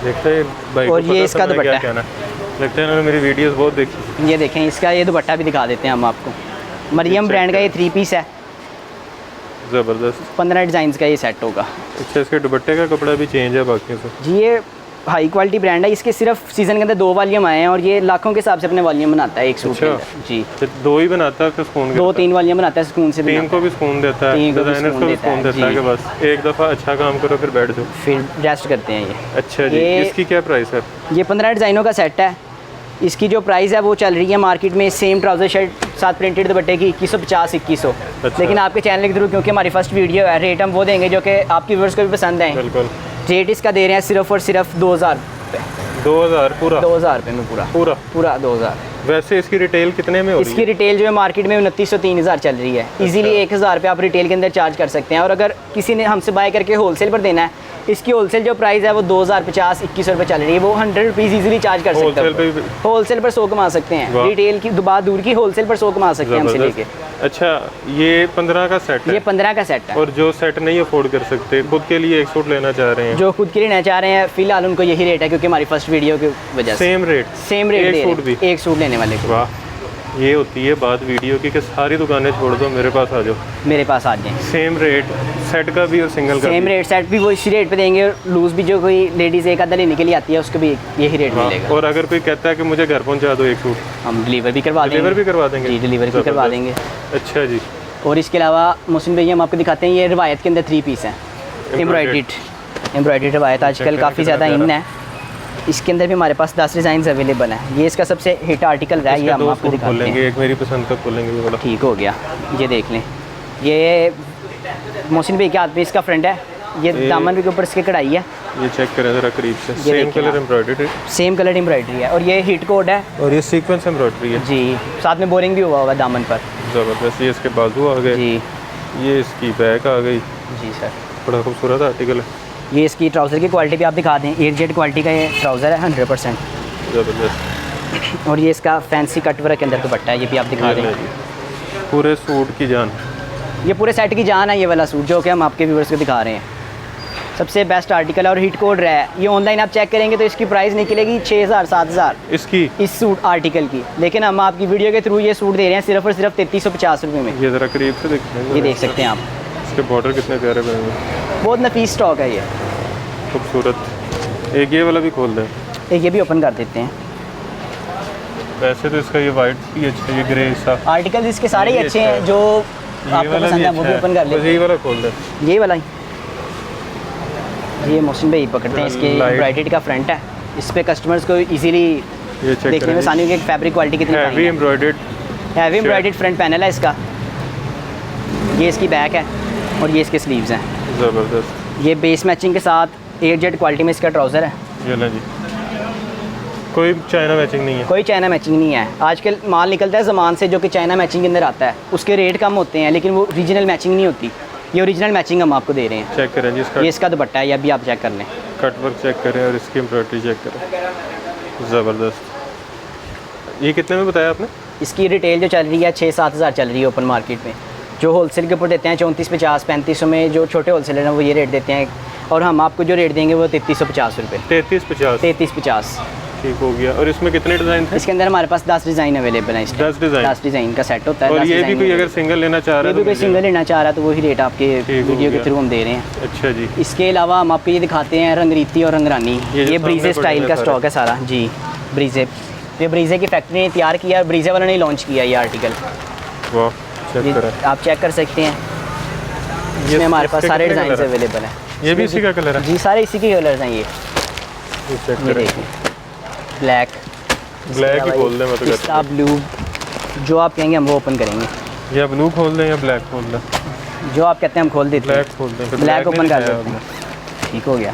देखते हैं भाई और को ये पता इसका था मैं क्या दुपट्टा। कहना। लगता है इन्होंने मेरी वीडियोस बहुत देखी। ये देखें, इसका ये दुपट्टा भी दिखा देते हैं हम आपको। मरियम check ब्रांड का ये करें। 3 पीस है, ज़बरदस्त। 15 डिज़ाइन का ये सेट होगा अच्छा, इसके दुपट्टे का कपड़ा भी चेंज है बाकी से? जी। ये हाई क्वालिटी ब्रांड है, इसके सिर्फ सीज़न के अंदर 2 वॉल्यूम आए हैं और ये लाखों के हिसाब से अपने वॉल्यूम बनाता है एक सूट के अच्छा। अंदर। जी, फिर 2 ही बनाता है, फिर सुकून 2-3 वॉल्यूम बनाता है, सुकून से 3 बनाता को भी सुकून देता है, 3 को भी डिज़ाइनर्स को सुकून भी देता है, सुकून देता है कि जी। बस एक दफ़ा अच्छा काम करो फिर बैठ जाओ। है, फिर रेस्ट करते हैं ये। अच्छा जी, ये- इसकी क्या प्राइस है? ये 15 डिज़ाइनों का सेट है। इसकी जो प्राइस है वो चल रही है मार्केट में सेम ट्राउज़र शर्ट साथ प्रिंटेड दुपट्टे की 2150-2100। अच्छा। लेकिन आपके चैनल के थ्रू क्योंकि हमारी फर्स्ट वीडियो है, रेट हम वो देंगे जो कि आपकी व्यूअर्स को भी पसंद आए। बिल्कुल। रेट इसका दे रहे हैं सिर्फ और सिर्फ 2000 रुपये। 2000 पूरा? 2000 रुपये में पूरा पूरा? पूरा 2000। वैसे इसकी रिटेल कितने में हो रही इसकी है? रिटेल जो है मार्केट में 2900-3000 चल रही है। इजीली 1000 रुपये आप रिटेल के अंदर चार्ज कर सकते हैं। और अगर किसी ने हमसे बाय करके होलसेल पर देना है, इसकी होलसेल जो प्राइस है वो 2050-2100 रुपये चल रही है, वो 100 रुपीज़ ईजिली चार्ज कर सकते होलसेल पे हैं। भी? होलसेल पर 100 कमा सकते हैं, वाह। रिटेल की बात दूर की, होलसेल पर 100 कमा सकते हैं हमसे लेके। ज़बरदस्त। अच्छा, ये 15 का सेट ये है? 15 का सेट है। और जो सेट नहीं अफोर्ड कर सकते, खुद के लिए एक सूट लेना चाह रहे हैं, जो खुद के लिए लेना चाह रहे हैं फिलहाल उनको यही रेट है, क्योंकि हमारी फर्स्ट वीडियो की वजह से सेम रेट? सेम रेट एक दे सूट रहे हैं, भी? एक सूट लेने वाले को। वाह, ये होती है बात वीडियो की कि सारी दुकानें छोड़ दो, मेरे पास आ जाओ, मेरे पास आ जाएँ। सेम रेट सेट का भी और सिंगल का सेम भी। रेट, सेट भी वो इसी रेट पे देंगे, लूज़ भी जो कोई लेडीज़ एक आधा लेने के लिए आती है उसको भी यही रेट हाँ, मिलेगा। और अगर कोई कहता है कि मुझे घर पहुंचा दो एक सूट, हम डिलीवर भी करवा देंगे। डिलीवर भी करवा देंगे? जी, डिलीवर भी करवा देंगे। अच्छा जी। और इसके अलावा मोहसिन भैया हम आपको दिखाते हैं, ये रिवायत के अंदर 3 पीस हैं, एम्ब्रॉयडेड रिवायत आजकल काफ़ी ज़्यादा इन है। इसके अंदर भी हमारे पास 10 डिज़ाइन अवेलेबल हैं। ये इसका सबसे हिट आर्टिकल रहा है, ये हम आपको दिखाते हैं। एक मेरी पसंद का खोलेंगे ये वाला। ठीक हो गया, ये देख लें, ये मोहसिन भाई के हाथ में इसका फ्रंट है, ये दामन के ऊपर इसकी कढ़ाई है। ये चेक करें ज़रा करीब से, सेम कलर एम्ब्रॉयडरी है, सेम कलर एम्ब्रॉयडरी है, और ये हिट कोड है और ये सीक्वेंस एम्ब्रॉयडरी है जी, साथ में बोरिंग भी हुआ होगा दामन पर। ज़बरदस्त। ये इसके बाजू आ गए जी ये इसकी बैक आ गई, जी सर। बड़ा खूबसूरत आर्टिकल है। ये इसकी ट्राउज़र की क्वालिटी भी आप दिखा दें, एयरजेट क्वालिटी का ये ट्राउज़र है 100%। ज़बरदस्त। और ये इसका फैंसी कट वर्क के अंदर दुपट्टा है, ये भी आप दिखा दें। पूरे सूट की जान, ये पूरे सेट की जान है ये वाला सूट, जो कि हम आपके व्यूअर्स को दिखा रहे हैं। सबसे बेस्ट आर्टिकल है और हिट कोड रहा है। ये ऑनलाइन आप चेक करेंगे तो इसकी प्राइस निकलेगी 6000 7000 इसकी इस सूट आर्टिकल की, लेकिन हम आपकी वीडियो के थ्रू ये सूट दे रहे हैं सिर्फ और सिर्फ 3350 रुपये में। ये ज़रा करीब से देखते ये देख सकते हैं आप, इसके बॉर्डर कितने प्यारे बने हुए, बहुत नफीस स्टॉक है ये। खूबसूरत। एक ये वाला भी खोल दें, एक ये भी ओपन कर देते हैं। वैसे तो इसका ये वाइट भी अच्छा, ये ग्रे सा आर्टिकल्स इसके सारे ही ये अच्छे अच्छा हैं, है। जो ये आपको वाला पसंद भी है वो अच्छा भी ओपन कर बस लेते यही वाला खोल दें। हैं। ये वाला ही, ये मोहसिन भाई पकड़ते हैं, इसके Light। एम्ब्रॉयडरी का फ्रंट है, इस पे कस्टमर्स को इजीली ये चेक देखने में करें, आसानी होगी कि फैब्रिक क्वालिटी कितनी हैवी फाइन है। Embroidered heavy embroidered front panel है इसका, ये इसकी बैक है और ये इसके स्लीव्स हैं। ज़बरदस्त। ये बेस मैचिंग के साथ एयरजेट क्वालिटी में इसका ट्राउज़र है। ये लें जी, कोई चाइना मैचिंग नहीं है, कोई चाइना मैचिंग नहीं है। आजकल माल निकलता है ज़मान से जो कि चाइना मैचिंग के अंदर आता है, उसके रेट कम होते हैं लेकिन वो रीजनल मैचिंग नहीं होती। ये ओरिजिनल मैचिंग हम आपको दे रहे हैं। चेक करें जी इसका ये इसका दुपट्टा है, ये अभी आप चेक कर लें। कट वर्क चेक करें और इसकी एम्ब्रॉयडरी चेक करें, ज़बरदस्त। ये कितने में बताया आपने? इसकी रिटेल जो चल रही है 6-7 हज़ार चल रही है ओपन मार्केट में। जो होलसेल के ऊपर देते हैं 3450 3500 में, जो छोटे होलसेलर हैं वो ये रेट देते हैं, और हम आपको जो रेट देंगे वो 3350 रुपये। 3350 3350 ठीक हो गया। और इसमें कितने डिज़ाइन थे? इसके अंदर हमारे पास 10 डिज़ाइन अवेलेबल हैं। 10 डिज़ाइन, 10 डिज़ाइन का सेट होता है। और 10 ये भी डिज़ाइन कोई में। अगर सिंगल लेना चाह रहा ये है भी तो कोई मिल सिंगल लेना चाह रहा है तो वही रेट आपके ठीक हो वीडियो के गया। थ्रू हम दे रहे हैं। जाएगा। अच्छा जी। इसके अलावा हम आपको ये दिखाते हैं रंगरीती और रंगरानी। ये जो ये सामने ब्रीजे पड़े स्टाइल हैं का सारे। स्टॉक है सारा जी। ब्रीजे, ये ब्रीजे की फैक्ट्री ने तैयार किया, ब्रीजे वालों ने लॉन्च किया ये आर्टिकल। वाह, चेक ये करें, आप चेक कर सकते हैं, ये इसमें हमारे पास इसके सारे कितने डिज़ाइन कलर हैं? अवेलेबल हैं। ये भी इसी का कलर है जी, सारे इसी के कलर्स हैं। ये चेक ये करें, देखिए, ब्लैक, ब्लैक ही खोल दें मैं तो कहता पिस्ता ब्लू, जो आप कहेंगे हम वो ओपन करेंगे। हूं। या ब्लू खोल दें या ब्लैक खोल दें? जो आप कहते हैं हम खोल देते हैं। ब्लैक खोल दें, ब्लैक ओपन कर देते देते हैं। ठीक हो गया।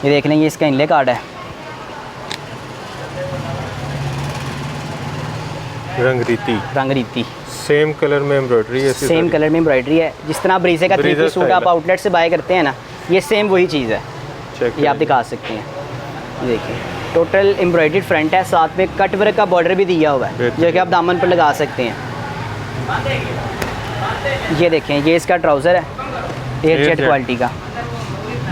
ये देख लें, ये इसका इनले कार्ड है। रंगरीती, रंगरीती सेम कलर में एम्ब्रॉयडरी है, सेम कलर में एम्ब्रॉयडरी है। जिस तरह ब्रीजे का 3 ब्रीजे पीस सूट स्टाइल आप है। आउटलेट से बाय करते हैं ना, ये सेम वही चीज़ है। चेक ये आप दिखा सकते हैं। ये देखिए, टोटल एम्ब्रॉयडर्ड फ्रंट है, साथ में कट वर्क का बॉर्डर भी दिया हुआ है जो कि आप दामन पर लगा सकते हैं। ये देखें, ये इसका ट्राउज़र है एयरजेट एयरजेट। क्वालिटी का,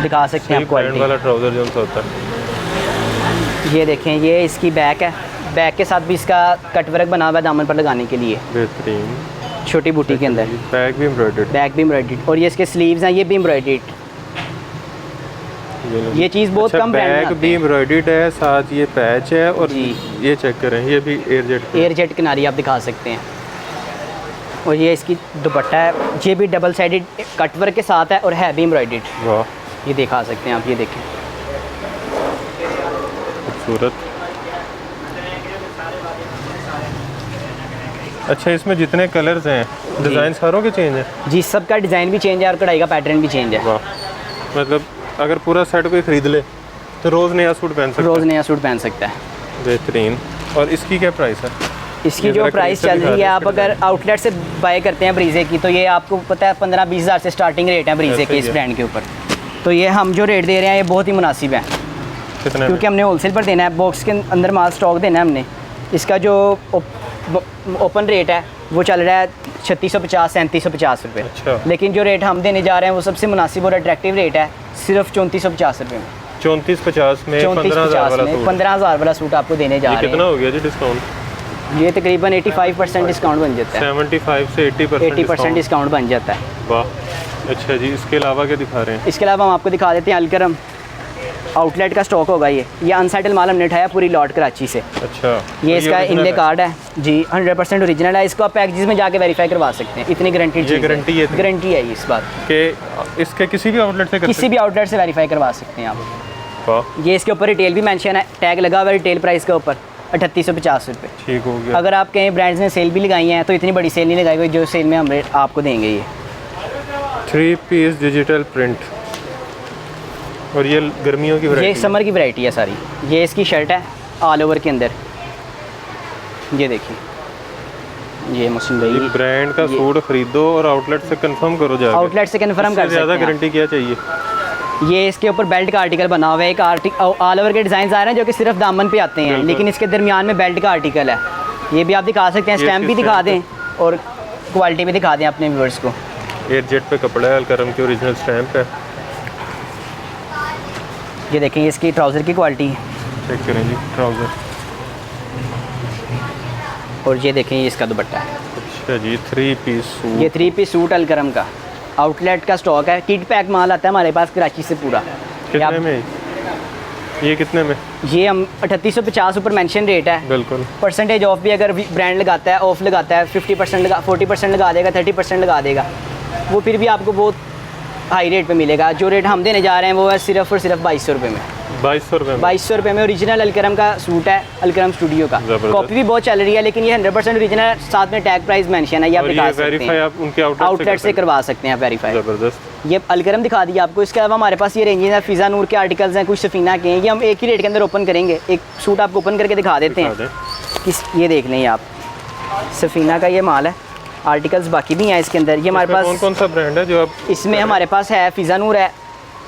दिखा सकते हैं आप क्वालिटी। वाला ट्राउजर जो सा होता है। ये देखें, ये इसकी बैक है, बैक के साथ भी इसका कट वर्क बना हुआ है दामन पर लगाने के लिए, बेहतरीन। छोटी बूटी के अंदर। बैग भी एम्ब्रॉयडर्ड, बैक भी एम्ब्रॉयडर्ड, और ये इसके स्लीव्स हैं, ये भी एम्ब्रॉयडर्ड। ये चीज़ बहुत कम ब्रांड में बैग आती भी है। एम्ब्रॉयडर्ड है, साथ ये पैच है, और जी। ये चेक करें, ये भी एयरजेट एयरजेट किनारी आप दिखा सकते हैं। और ये इसकी दुपट्टा है, ये भी डबल साइडेड कट वर्क के साथ है और है भी एम्ब्रॉयडर्ड। वाह, ये दिखा सकते हैं आप, ये देखें। खूबसूरत। अच्छा, इसमें जितने कलर्स हैं, डिज़ाइन सारों के चेंज है? जी, सबका डिज़ाइन भी चेंज है और कढ़ाई का पैटर्न भी चेंज है। वाह, मतलब अगर पूरा सेट कोई ख़रीद ले तो रोज़ नया सूट पहन सकता रोज़ है। नया सूट पहन सकता है। बेहतरीन। और इसकी क्या प्राइस है? इसकी ये जो ज़रा प्राइस करीब से चल रही है, दिखा आप दें इसका अगर आउटलेट से बाय करते हैं ब्रीजे की, तो ये आपको पता है 15-20 हज़ार से स्टार्टिंग रेट है ब्रीजे ऐसे के ही इस है। ब्रांड के ऊपर। तो ये हम जो रेट दे रहे हैं ये बहुत ही मुनासिब है, कितने में? क्योंकि हमने होलसेल पर देना है, बॉक्स के अंदर माल स्टॉक देना है हमने। इसका जो ओपन रेट है वो चल रहा है 3650-3750 रुपये। अच्छा। लेकिन जो रेट हम देने जा रहे हैं वो सबसे मुनासिब और अट्रैक्टिव रेट है, सिर्फ 3450 रुपये में। 3450 में 15,000 3450 वाला में सूट। 15,000 वाला सूट आपको देने जा ये रहे कितना हैं। हो गया जी डिस्काउंट? ये तकरीबन 85% डिस्काउंट बन जाता है। 75 से 80% डिस्काउंट बन जाता है। वाह, अच्छा जी। इसके अलावा क्या दिखा रहे हैं? इसके अलावा हम आपको दिखा देते हैं अलकरम आउटलेट का स्टॉक होगा। ये अनसेटल माल हमने उठाया पूरी लॉट कराची से। अच्छा, ये इसका इनले कार्ड है जी, 100% ओरिजिनल है। इसको आप पैकेजेस में जाके वेरीफाई करवा सकते हैं, इतनी गारंटी गारंटी है, गारंटी है इस बात कि इसके किसी भी आउटलेट से किसी भी आउटलेट से वेरीफाई करवा सकते हैं आप। वाह, ये इसके ऊपर रिटेल भी मेंशन है, टैग लगा हुआ है रिटेल प्राइस के ऊपर 3850 रुपये। ठीक हो गया। अगर आप कहीं ब्रांड्स ने सेल भी लगाई हैं तो इतनी बड़ी सेल नहीं लगाई हुई जो सेल में हम रेट आपको देंगे। ये 3 पीस डिजिटल प्रिंट, और ये गर्मियों की ये वैरायटी, समर की वैरायटी है सारी। ये इसकी शर्ट है ऑल ओवर के अंदर, ये देखिए। ये मुस्लिम भाई ब्रांड का सूट खरीदो और आउटलेट से कंफर्म करो जाके। आउटलेट से कंफर्म कर सकते ज़्यादा हैं। गारंटी क्या चाहिए? ये इसके ऊपर बेल्ट का आर्टिकल बना हुआ है, एक ऑल ओवर के डिज़ाइन आ रहे हैं जो कि सिर्फ दामन पे आते हैं, लेकिन इसके दरमियान में बेल्ट का आर्टिकल है। ये भी आप दिखा सकते हैं, स्टैम्प भी दिखा दें और क्वालिटी भी दिखा दें अपने व्यूअर्स को। एयरजेट पे कपड़ा है, अलकरम की ओरिजिनल स्टैम्प है। ये देखें, इसकी ट्राउज़र की क्वालिटी है। चेक करें जी ट्राउज़र, और ये देखें ये इसका दुपट्टा है। अच्छा जी, 3 पीस सूट। ये 3 पीस सूट अलकरम का आउटलेट का स्टॉक है। किट पैक माल आता है हमारे पास कराची से पूरा। कितने में? ये कितने में? ये हम 3850 ऊपर मेंशन रेट है। बिल्कुल। परसेंटेज ऑफ भी अगर ब्रांड लगाता है, ऑफ लगाता है 50% लगा, 40% लगा देगा, 30% लगा देगा, वो फिर भी आपको बहुत हाई रेट पे मिलेगा। जो रेट हम देने जा रहे हैं वो है सिर्फ और सिर्फ 2200 रुपये में। 2200 रुपये में? 2200 रुपये में ओरिजिनल अलकरम का सूट है, अलकरम स्टूडियो का। कॉपी भी बहुत चल रही है, लेकिन ये 100% ओरिजिनल, साथ में टैग प्राइस मेंशन है। ये आप दिखा सकते हैं, आप उनके आउटलेट से करवा सकते हैं आप वेरीफाई। ज़बरदस्त। ये अलकरम दिखा दिया आपको। इसके अलावा हमारे पास ये रेंजेस है, फिज़ा नूर के आर्टिकल्स हैं, कुछ सफीना के हैं। ये हम एक ही रेट के अंदर ओपन करेंगे। एक सूट आपको ओपन करके दिखा देते हैं। ये देख लें आप, सफीना का ये माल है, आर्टिकल्स बाकी भी हैं इसके अंदर। ये हमारे पास कौन कौन सा ब्रांड है जो आप? इसमें हमारे पास है फिज़ा नूर है,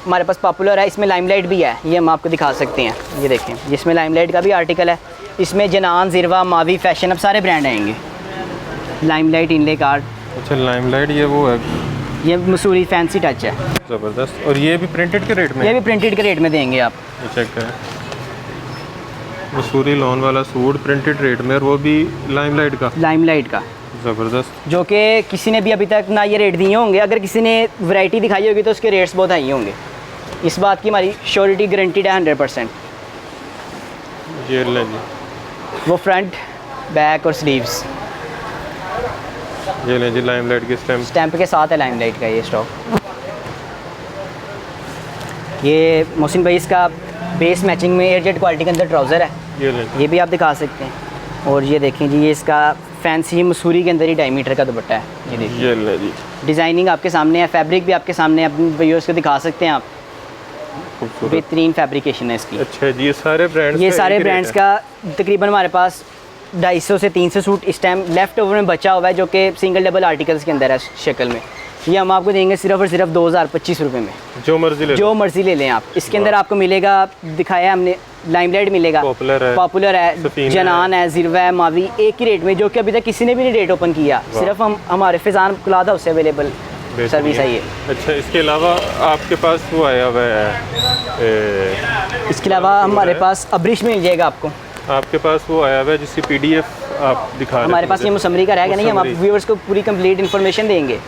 हमारे पास पॉपुलर है, इसमें लाइमलाइट भी है। ये हम आपको दिखा सकते हैं, ये देखें, जिसमें लाइमलाइट का भी आर्टिकल है। इसमें जनान, ज़िरवा, मावी, फैशन, अब सारे ब्रांड आएंगे। लाइमलाइट इनले कार्ड। अच्छा, लाइमलाइट ये वो है, ये मसूरी फैंसी टच है। ज़बरदस्त। और ये भी प्रिंटेड के रेट में? ये भी प्रिंटेड के रेट में देंगे आप। ये चेक करें, मसूरी लॉन वाला सूट प्रिंटेड रेट में, और वो भी लाइमलाइट का। लाइमलाइट का ज़बरदस्त। जो कि किसी ने भी अभी तक ना ये रेट दिए होंगे। अगर किसी ने वैरायटी दिखाई होगी तो उसके रेट्स बहुत हाई होंगे। इस बात की हमारी श्योरिटी गारंटीड है 100%। ये लें जी, वो फ्रंट, बैक और स्लीव्स ये लें जी, लाइमलाइट के स्टैम्प के साथ है लाइमलाइट का ये स्टॉक। ये मोहसिन भाई इसका बेस मैचिंग में एयरजेट क्वालिटी के अंदर ट्राउज़र है, ये लें। ये भी आप दिखा सकते हैं। और ये देखें जी, ये इसका फैंसी मसूरी के अंदर ही डायमीटर का दुपट्टा है। ये देखिए, ये लें जी, डिज़ाइनिंग आपके सामने है, फैब्रिक भी आपके सामने है, अपने व्यूअर्स को दिखा सकते हैं आप। खूबसूरत। बेहतरीन फैब्रिकेशन है इसकी। अच्छा जी, ये सारे ब्रांड्स ये सारे ब्रांड्स का तकरीबन हमारे पास 250 से 300 सूट इस टाइम लेफ़्ट ओवर में बचा हुआ है, जो कि सिंगल डबल आर्टिकल्स के अंदर है शक्ल में। ये हम आपको देंगे सिर्फ और सिर्फ 2025 रुपये में। जो मर्जी ले लें आप। इसके अंदर आपको मिलेगा, दिखाया हमने, लाइमलाइट मिलेगा, पॉपुलर है, जनान है, ज़िरवा है, मावी, एक ही रेट में, जो कि अभी तक किसी ने भी नहीं रेट ओपन किया। सिर्फ हम हमारे फिजान क्लॉथ हाउस से अवेलेबल सर्विस है ये। अच्छा, इसके अलावा आपके पास वो आया हुआ है, इसके अलावा हमारे पास अब्रिश मिल जाएगा आपको। आपके पास वो आया हुआ है जिसकी PDF आप दिखा रहे हैं। हमारे पास ये मुसम्मरी का रहेगा नहीं, हम आप व्यूअर्स को पूरी कंप्लीट इन्फॉर्मेशन देंगे।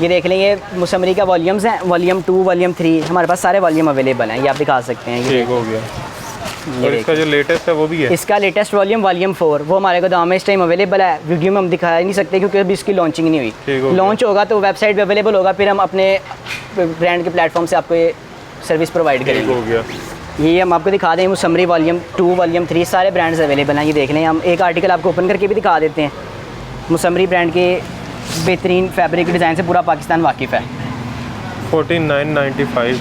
ये देख लेंगे, मुसम्मरी का वॉल्यूम्स हैं, वॉल्यूम 2, वॉल्यूम 3, हमारे पास सारे वॉल्यूम अवेलेबल हैं, ये आप दिखा सकते हैं। ठीक हो गया। और इसका जो लेटेस्ट है वो भी है? इसका लेटेस्ट वॉल्यूम 4 वो हमारे गोदाम में इस टाइम अवेलेबल है। वीडियो में हम दिखा नहीं सकते क्योंकि अभी इसकी लॉन्चिंग नहीं हुई। लॉन्च होगा तो वेबसाइट पे अवेलेबल होगा, फिर हम अपने ब्रांड के प्लेटफॉर्म से आपको ये सर्विस प्रोवाइड करेंगे। हो गया। ये हम आपको दिखा दें, मुसम्मरी वॉल्यूम 2, वॉल्यूम 3 सारे ब्रांड्स अवेलेबल हैं। ये देख लें, हम एक आर्टिकल आपको ओपन करके भी दिखा देते हैं। मुसम्मरी ब्रांड के बेहतरीन फैब्रिक डिज़ाइन से पूरा पाकिस्तान वाकिफ़ है। 4995,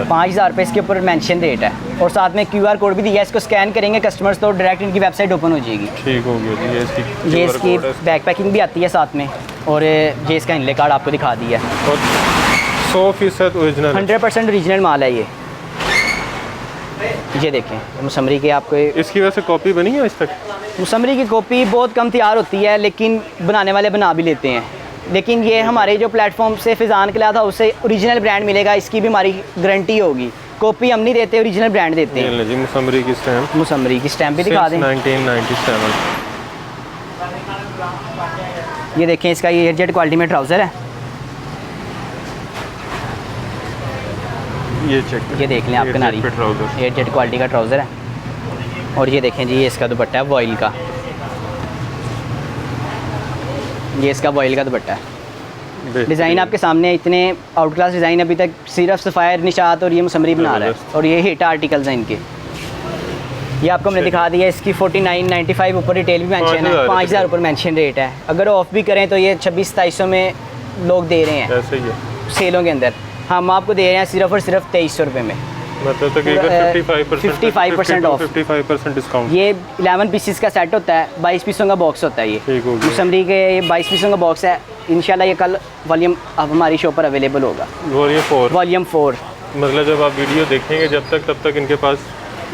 5000 रुपये इसके ऊपर मेंशन रेट है, और साथ में QR कोड भी दिया है। इसको स्कैन करेंगे कस्टमर्स तो डायरेक्ट इनकी वेबसाइट ओपन हो जाएगी। ठीक हो गया जी। ये इसकी बैक पैकिंग भी आती है साथ में, और ये इसका इनले कार्ड आपको दिखा दिया है। और 100% ओरिजिनल, 100% ओरिजिनल माल है ये देखें। मुसम्मरी के आपको इसकी वजह से कॉपी बनी है आज तक? मुसम्मरी की कॉपी बहुत कम तैयार होती है, लेकिन बनाने वाले बना भी लेते हैं। लेकिन ये हमारे जो प्लेटफॉर्म से फिजान के था उससे ओरिजिनल ब्रांड मिलेगा, इसकी भी हमारी गारंटी होगी। कॉपी हम नहीं देते, ओरिजिनल ब्रांड देते हैं। जी, मुसम्मरी की स्टैम्प, मुसम्मरी की स्टैम्प भी दिखा दें। 1997 ये देखें, इसका ये एयरजेट क्वालिटी में ट्राउज़र है, ये चेक ये देख लें आप किनारी, एयरजेट क्वालिटी का ट्राउज़र है। और ये देखें जी, ये इसका दुपट्टा है वॉइल का, ये इसका वॉइल का दुपट्टा है। डिज़ाइन आपके सामने, इतने आउट क्लास डिज़ाइन अभी तक सिर्फ सफ़ायर, निशात और ये मुसम्मरी बना रहा है, और ये हिट आर्टिकल्स हैं इनके। ये आपको हमने दिखा दिया, इसकी 49.95 ऊपर रिटेल भी मेंशन है, 5000 ऊपर मेंशन रेट है। अगर ऑफ भी करें तो ये 2600-2700 में लोग दे रहे हैं, ऐसे ही है सेलों के अंदर। हम आपको दे रहे हैं सिर्फ और सिर्फ 2300 रुपये में, मतलब तकरीबन 55% ऑफ, 55% डिस्काउंट। ये 11 पीसेस का सेट होता है, 22 पीसों का बॉक्स होता है। ये मुसम्मरी के ये 22 पीसों का बॉक्स है। इंशाल्लाह ये कल वॉल्यूम अब हमारी शॉप पर अवेलेबल होगा, वॉल्यूम 4। मतलब जब आप वीडियो देखेंगे जब तक, तब तक इनके पास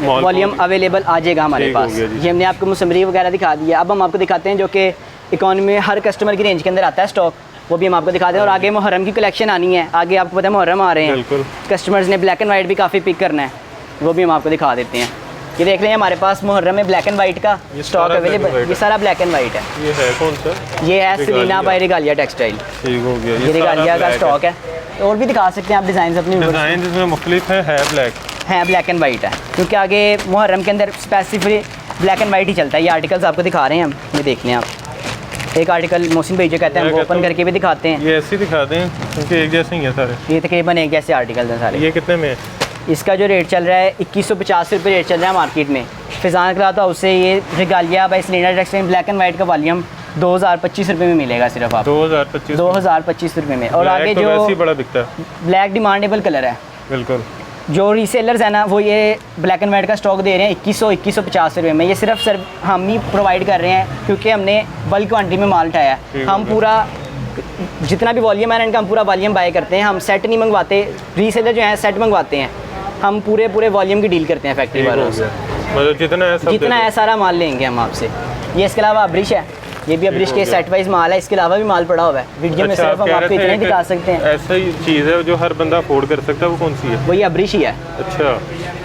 वॉल्यूम अवेलेबल आ जाएगा हमारे पास। ये हमने आपको मुसम्मरी वगैरह दिखा दिया। अब हम आपको दिखाते हैं जो कि इकॉनमी में हर कस्टमर की रेंज के अंदर आता है स्टॉक, वो भी हम आपको दिखाते हैं। और आगे मुहर्रम की कलेक्शन आनी है, आगे आपको पता है मुहर्रम आ रहे हैं, कस्टमर्स ने ब्लैक एंड वाइट भी काफ़ी पिक करना है, वो भी हम आपको दिखा देते हैं। ये देख रहे हैं हमारे पास मुहर्रम में ब्लैक एंड वाइट का स्टॉक अवेलेबल, ये सारा ब्लैक एंड वाइट है। ये है कौन सा? ये है सलीना बाय रिगालिया टेक्सटाइल, ठीक हो गया। ये रिगालिया का स्टॉक है। और भी दिखा सकते हैं आप डिज़ाइन अपनी, डिज़ाइन जिसमें मुख्तलिफ है ब्लैक एंड वाइट है, क्योंकि आगे मुहर्रम के अंदर स्पेसिफिक ब्लैक एंड वाइट ही चलता है। ये आर्टिकल्स आपको दिखा रहे हैं हम, ये देख लें आप। एक आर्टिकल मोहसिन भाई जो कहते हैं हम ओपन करके भी दिखाते हैं, ये ऐसे दिखाते हैं क्योंकि एक जैसे ही है सारे, ये तकरीबन एक जैसे आर्टिकल्स हैं सारे। ये कितने में है? इसका जो रेट चल रहा है 2150 रुपये रेट चल रहा है मार्केट में। फिजान क्लॉथ हाउस से ये regalia by Salina textile black and white का वॉल्यूम 2025 रुपये में मिलेगा सिर्फ आप, 2025 रुपये में। और आगे जो वैसे बड़ा बिकता है, ब्लैक डिमांडेबल कलर है बिल्कुल। जो रीसेलर्स है ना, वो ये ब्लैक एंड वाइट का स्टॉक दे रहे हैं 2150 रुपये में। ये सिर्फ सर हम ही प्रोवाइड कर रहे हैं क्योंकि हमने बल्क क्वांटिटी में माल उठाया है। हम पूरा जितना भी वॉल्यूम है इनका, हम पूरा वॉल्यूम बाय करते हैं, हम सेट नहीं मंगवाते। रीसेलर जो है सेट मंगवाते हैं, हम पूरे वॉल्यूम की डील करते हैं फैक्ट्री वालों से। मतलब जितना है सारा माल लेंगे हम आपसे। ये इसके अलावा अब्रिश है, ये भी अब्रिश के सेट वाइज माल है, इसके अलावा भी माल पड़ा हुआ है। वीडियो में सिर्फ हम आपको इतना ही दिखा सकते हैं। ऐसा ही चीज़ है जो हर बंदा अफोर्ड कर सकता है, वो कौन सी है? वही अब्रिश ही है। अच्छा,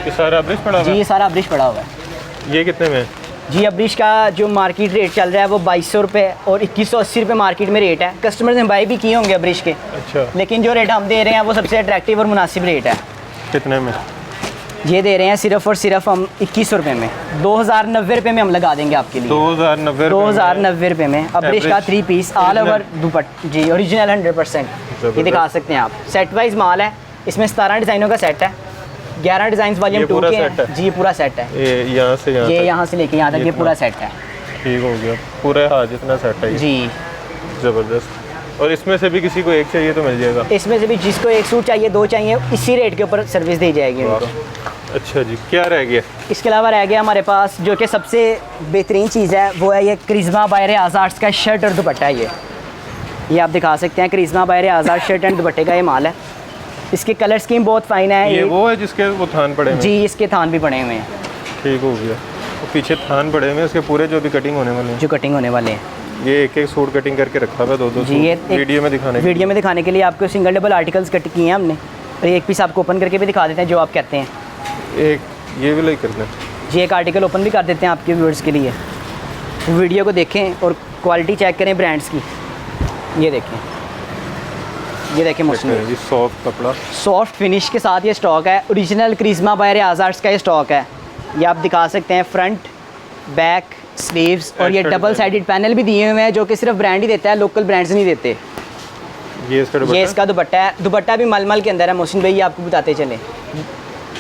ये सारा अब्रिश पड़ा हुआ है? जी, ये सारा अब्रिश पड़ा हुआ है। ये कितने में? जी, अब्रिश का जो मार्केट रेट चल रहा है वो 2200 रुपये और 2180 रुपये मार्केट में रेट है। कस्टमर्स ने बाई भी किए होंगे अब्रिश के, अच्छा, लेकिन जो रेट हम दे रहे हैं वो सबसे अट्रैक्टिव और मुनासिब रेट है। कितने में? ये दे रहे हैं सिर्फ और सिर्फ हम 2100 रुपये में, 2090 रुपये में हम लगा देंगे आपके लिए। 2090 रुपये में अब्रिश का 3 पीस ऑल ओवर दुपट्टा, जी ओरिजिनल 100%। ये दिखा सकते हैं आप, सेट वाइज माल है। इसमें 17 डिज़ाइनों का सेट है, 11 डिज़ाइन वॉल्यूम 2 के हैं। जी, पूरा सेट है, ये यहाँ से लेके यहाँ तक ये पूरा सेट है। ठीक हो गया, पूरे हाथ जितना सेट है जी, ज़बरदस्त। और इसमें से भी किसी को एक चाहिए तो मिल जाएगा? इसमें से भी जिसको एक सूट चाहिए, 2 चाहिए, इसी रेट के ऊपर सर्विस दी जाएगी उनको। अच्छा जी, क्या रह गया? इसके अलावा रह गया हमारे पास जो कि सबसे बेहतरीन चीज़ है, वो है ये करिश्मा बाय रियाज आर्ट्स का शर्ट और दुपट्टा है। ये आप दिखा सकते हैं, Karishma by Riaz Arts shirt and दुपट्टे का ये माल है। इसके कलर स्कीम बहुत फाइन है। ये वो है जिसके वो थान पड़े हुए? जी, इसके थान भी पड़े हुए हैं। ठीक हो गया, तो पीछे थान पड़े हुए हैं इसके पूरे, जो भी कटिंग होने वाले हैं, जो कटिंग होने वाले हैं। ये एक सूट कटिंग करके रखा हुआ है, 2-2 जी, ये वीडियो में दिखाने के लिए आपको सिंगल डबल आर्टिकल्स कट किए हैं हमने। और एक पीस आपको ओपन करके भी दिखा देते हैं जो आप कहते हैं। एक ये भी लाइक करते हैं जी, एक आर्टिकल ओपन भी कर देते हैं आपके व्यूअर्स के लिए। वीडियो को देखें और क्वालिटी चेक करें ब्रांड्स की। ये देखें मोस्टली ये सॉफ्ट कपड़ा, सॉफ्ट फिनिश के साथ ये स्टॉक है। Original Karishma by Riaz Arts का ये स्टॉक है। ये आप दिखा सकते हैं, फ्रंट बैक स्लीव्स, और ये डबल साइडेड पैनल भी दिए हुए हैं जो कि सिर्फ ब्रांड ही देता है, लोकल ब्रांड्स नहीं देते। ये इसका दुपट्टा है। दुपट्टा भी मलमल के अंदर है मोहसिन भाई, आपको बताते चले।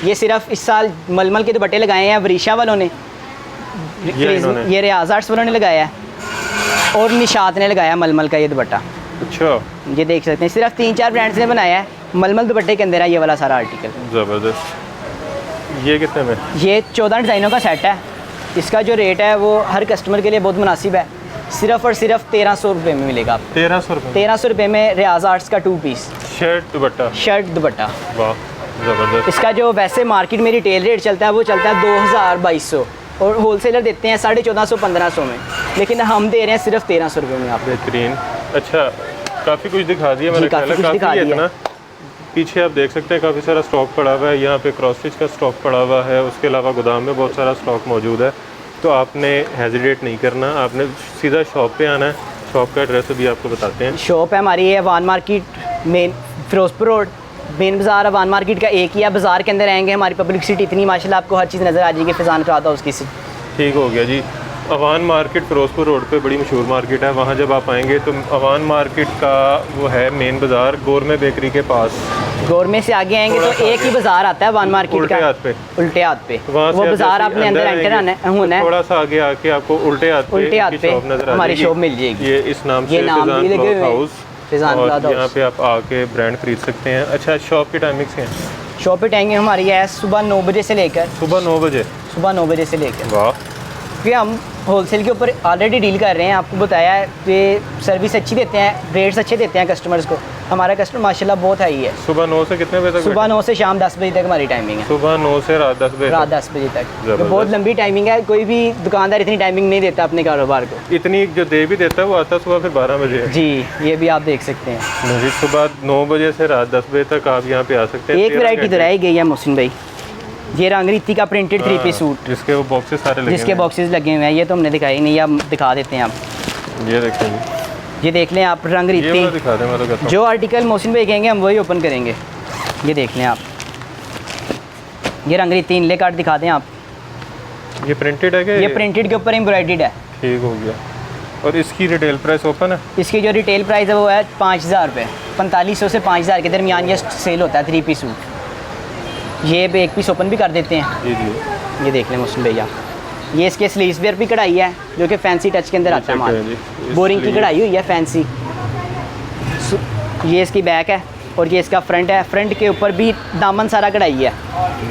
ये सिर्फ इस साल मलमल के दुपट्टे लगाए हैं वरीशा वालों ने, ये रियाज आर्ट्स वालों ने लगाया है, और निशात ने लगाया मलमल का ये दुपट्टा। अच्छा, ये देख सकते हैं, सिर्फ 3-4 ब्रांड्स ने बनाया है। मलमल दुपट्टे के अंदर है ये वाला सारा आर्टिकल। ज़बरदस्त। ये कितने में? ये 14 डिज़ाइनों का सेट है। इसका जो रेट है वो हर कस्टमर के लिए बहुत मुनासिब है, सिर्फ और सिर्फ 1300 रुपये में मिलेगा आपको। 1300 रुपये में रियाज आर्ट्स का 2 पीस शर्ट दुपट्टा। वाह, ज़बरदस्त। इसका जो वैसे मार्केट में रिटेल रेट चलता है वो चलता है 2200, और होलसेलर देते हैं 1450-1500 में, लेकिन हम दे रहे हैं सिर्फ 1300 रुपये में आपको। बेहतरीन। अच्छा, काफ़ी कुछ दिखा दिया मैंने, काफ़ी इतना। पीछे आप देख सकते हैं काफ़ी सारा स्टॉक पड़ा हुआ है। यहाँ पे क्रॉस स्टिच का स्टॉक पड़ा हुआ है, उसके अलावा गोदाम में बहुत सारा स्टॉक मौजूद है। तो आपने हेजिटेट नहीं करना, आपने सीधा शॉप पे आना है। शॉप का एड्रेस अभी आपको बताते हैं। शॉप है हमारी है Awan market main Ferozepur road, main बाज़ार अवान मार्केट का एक ही है। बाज़ार के अंदर आएंगे, हमारी पब्लिसिटी इतनी माशाल्लाह आपको हर चीज़ नज़र आ जाएगी। फैज़ान का आता उसकी ठीक हो गया जी। अवान मार्केट फिरोजपुर रोड पे बड़ी मशहूर मार्केट है, वहाँ जब आप आएंगे तो अवान मार्केट का वो है मेन बाज़ार गोरमे बेकरी के पास। गोरमे से आगे आएंगे तो एक ही बाज़ार आता है अवान मार्केट का, उल्टे हाथ पे। उल्टे हाथ पे वहाँ वो बाज़ार आपने अंदर एंटर होना है, थोड़ा सा आगे आके आपको उल्टे हाथ पे हमारी शॉप मिल जाएगी। ये इस नाम से ये नाम भी लगे हुए हैं, फैज़ान और क्लॉथ यहाँ पे आप आके ब्रांड खरीद सकते हैं। अच्छा, शॉप की टाइमिंग्स हैं? शॉप पे टाइमिंग हमारी है सुबह 9 बजे से लेकर सुबह 9 बजे। सुबह 9 बजे से लेकर। वाह। क्योंकि हम होलसेल के ऊपर ऑलरेडी डील कर रहे हैं, आपको बताया है कि सर्विस अच्छी देते हैं, रेट्स अच्छे देते हैं कस्टमर्स को। हमारा कस्टमर माशाल्लाह बहुत हाई है। सुबह 9 से कितने बजे तक? सुबह 9 से शाम 10 बजे तक हमारी टाइमिंग है। सुबह 9 से रात 10 बजे? रात 10 बजे तक। तो बहुत लंबी टाइमिंग है, कोई भी दुकानदार इतनी टाइमिंग नहीं देता अपने कारोबार को। इतनी जो दे भी देता है वो आता सुबह फिर 12 बजे है। जी, ये भी आप देख सकते हैं। जी, सुबह 9 बजे से रात 10 बजे तक आप यहाँ पे आ सकते हैं। एक वैरायटी तो रह गई है मोहसिन भाई, ये रंग रीति का प्रिंटेड 3 पीस सूट, जिसके वो बॉक्सेस सारे लगे जिसके बॉक्सेस लगे हुए हैं। ये तो हमने दिखाई नहीं, आप दिखा देते हैं। आप ये देखेंगे, ये देख लें आप, रंग ये वाला रीति। दिखा दें, मैं तो कहता हूँ। जो आर्टिकल मोहसिन भाई कहेंगे हम वही ओपन करेंगे। ये देख लें आप, ये रंग रीति इनले कार्ड दिखा दें आप। ये प्रिंटेड है क्या? ये प्रिंटेड के ऊपर एम्ब्रॉयडर्ड है। ठीक हो गया। और इसकी रिटेल प्राइस ओपन है? इसकी जो रिटेल प्राइस है वो है 5000 रुपये। 4500 से 5000 के दरमियान ये सेल होता है 3 पीस सूट। ये भी 1 पीस ओपन भी कर देते हैं। जी जी, ये देख लें मुस्लिम भैया, ये इसके स्लीव्स वेयर भी कढ़ाई है जो कि फैंसी टच के अंदर आता है माल। बोरिंग की कढ़ाई हुई है फैंसी। ये इसकी बैक है और ये इसका फ्रंट है। फ्रंट के ऊपर भी दामन सारा कढ़ाई है,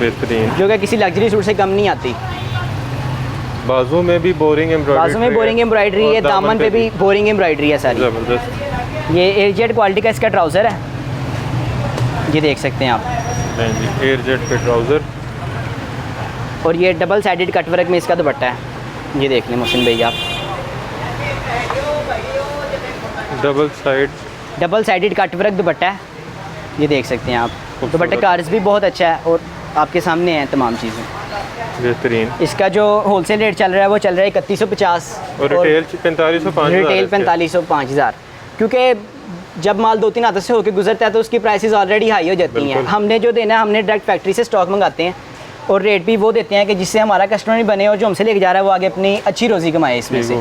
बेहतरीन, जो कि किसी लग्जरी सूट से कम नहीं आती। बाजू में भी बोरिंग एम्ब्रॉयडरी, बाजू में बोरिंग एम्ब्रॉयडरी है, दामन पे भी बोरिंग एम्ब्रॉयडरी है सारी। ज़बरदस्त। ये एयरजेट क्वालिटी का इसका ट्राउज़र है, ये देख सकते हैं आप। जी, एयरजेट पे ट्राउज़र। और ये डबल साइडेड कटवर्क में इसका दुपट्टा है। ये देख लें मोहसिन भैया, डबल साइडेड कटवर्क दुपट्टा है। ये देख सकते हैं आप, दुपट्टे का अर्ज भी बहुत अच्छा है और आपके सामने हैं तमाम चीज़ें। बेहतरीन। इसका जो होलसेल रेट चल रहा है वो चल रहा है 3150 और रिटेल 4505। रिटेल 4500 5000। क्योंकि जब माल 2-3 हाथों से होकर गुजरता है तो उसकी प्राइसेस ऑलरेडी हाई हो जाती हैं। हमने जो देना है, हमने डायरेक्ट फैक्ट्री से स्टॉक मंगाते हैं और रेट भी वो देते हैं कि जिससे हमारा कस्टमर नहीं बने और जो हमसे लेके जा रहा है वो आगे अपनी अच्छी रोज़ी कमाए। इसमें से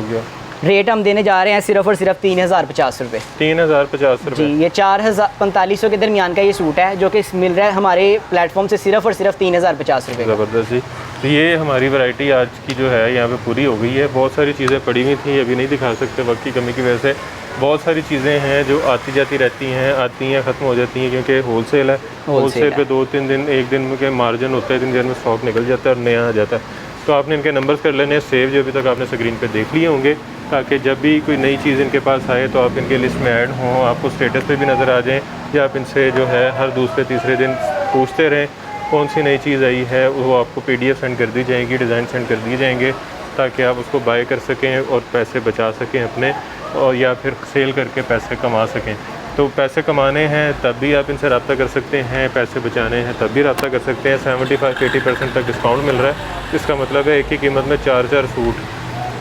रेट हम देने जा रहे हैं सिर्फ और सिर्फ 3050 रुपये। 3050 रुपये जी, ये 4500 के दरमियान का ये सूट है जो कि मिल रहा है हमारे प्लेटफॉर्म से सिर्फ और सिर्फ 3050 रुपये। ज़बरदस्त जी। तो ये हमारी वैरायटी आज की जो है यहाँ पे पूरी हो गई है। बहुत सारी चीज़ें पड़ी हुई थी, अभी नहीं दिखा सकते वक्त की कमी की वजह से। बहुत सारी चीज़ें हैं जो आती जाती रहती हैं, आती हैं ख़त्म हो जाती हैं, क्योंकि होलसेल है। होलसेल पे 2-3 दिन, 1 दिन के मार्जिन होता है, 3 दिन में स्टॉक निकल जाता है और नया आ जाता है। तो आपने इनके नंबर्स कर लेने सेव, जो अभी तक आपने स्क्रीन पे देख लिए होंगे, ताकि जब भी कोई नई चीज़ इनके पास आए तो आप इनके लिस्ट में ऐड हों, आपको स्टेटस पे भी नज़र आ जाएं, या आप इनसे जो है हर दूसरे तीसरे दिन पूछते रहें कौन सी नई चीज़ आई है। वो आपको PDF सेंड कर दी जाएगी, डिज़ाइन सेंड कर दिए जाएंगे, ताकि आप उसको बाय कर सकें और पैसे बचा सकें अपने, और या फिर सेल करके पैसे कमा सकें। तो पैसे कमाने हैं तब भी आप इनसे रब्ता कर सकते हैं, पैसे बचाने हैं तब भी रब्ता कर सकते हैं। 75-80% तक डिस्काउंट मिल रहा है। इसका मतलब है एक ही कीमत में 4 सूट,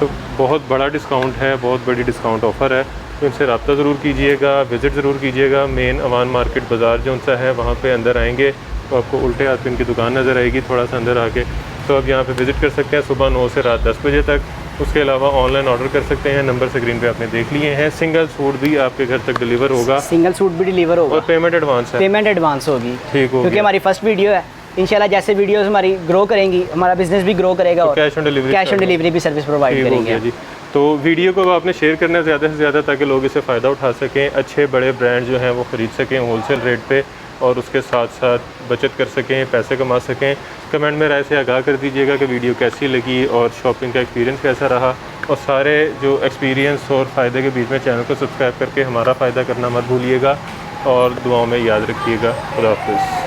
तो बहुत बड़ा डिस्काउंट है, बहुत बड़ी डिस्काउंट ऑफ़र है। तो इनसे रब्ता ज़रूर कीजिएगा, विज़िट ज़रूर कीजिएगा। मेन अवान मार्केट बाज़ार जो सा है वहाँ पे अंदर आएंगे तो आपको उल्टे हाथ पे इनकी दुकान नज़र आएगी, थोड़ा सा अंदर आके। तो आप यहाँ पे विज़िट कर सकते हैं सुबह 9 से रात 10 बजे तक। उसके अलावा ऑनलाइन ऑर्डर कर सकते हैं, नंबर स्क्रीन पे आपने देख लिए हैं। सिंगल सूट भी आपके घर तक डिलीवर होगा, सिंगल सूट भी डिलीवर होगा और पेमेंट एडवांस है। पेमेंट एडवांस होगी, ठीक हो, क्योंकि हमारी फर्स्ट वीडियो है। इंशाल्लाह जैसे वीडियोस हमारी ग्रो करेंगी, हमारा बिजनेस भी ग्रो करेगा, और कैश ऑन डिलीवरी भी सर्विस प्रोवाइड करेंगे जी। तो वीडियो को आपने शेयर करना है ज़्यादा से ज़्यादा, ताकि लोग इससे फ़ायदा उठा सकें, अच्छे बड़े ब्रांड जो हैं वो ख़रीद सकें होलसेल रेट पे, और उसके साथ साथ बचत कर सकें, पैसे कमा सकें। कमेंट में राय से आगाह कर दीजिएगा कि वीडियो कैसी लगी और शॉपिंग का एक्सपीरियंस कैसा रहा। और सारे जो एक्सपीरियंस और फ़ायदे के बीच में चैनल को सब्सक्राइब करके हमारा फ़ायदा करना मत भूलिएगा, और दुआओं में याद रखिएगा। खुदा हाफ़िज़।